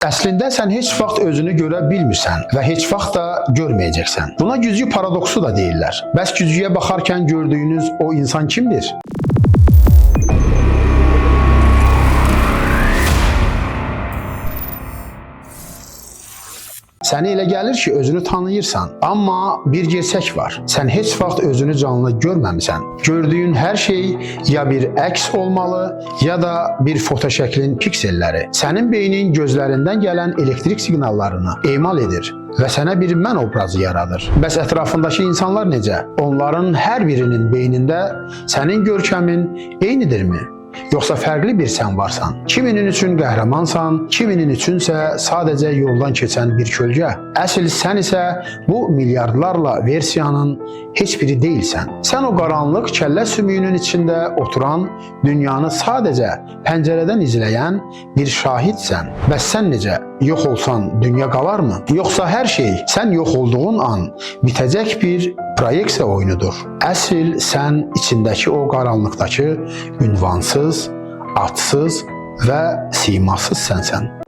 Əslində sən heç vaxt özünü görə bilmirsən və heç vaxt da görməyəcəksən. Buna güzgü paradoksu da deyirlər. Bəs güzgüyə baxarkən gördüyünüz o insan kimdir? Sənə elə gəlir ki, özünü tanıyırsan, amma bir gerçək var. Sən heç vaxt özünü canlı görməmisən. Gördüyün hər şey ya bir əks olmalı, ya da bir fotoşəklin pikselləri. Sənin beynin gözlərindən gələn elektrik siqnallarını emal edir və sənə bir mən obrazı yaradır. Bəs ətrafındakı insanlar necə? Onların hər birinin beynində sənin görkəmin eynidirmi? Yoxsa fərqli bir sən varsan? Kiminin üçün qəhrəmansan, kiminin üçünsə sadəcə yoldan keçən bir kölgə. Əsl sən isə bu milyardlarla versiyanın heç biri deyilsən. Sən o qaranlıq kəllə sümüyünün içində oturan, dünyanı sadəcə pəncərədən izləyən bir şahidsən. Bəs sən necə? Yox olsan dünya qalarmı? Yoxsa hər şey sən yox olduğun an bitəcək bir proyeksiya oyunudur. Əsl sən içindəki o qaranlıqdakı ünvansız, adsız və simasız sənsən.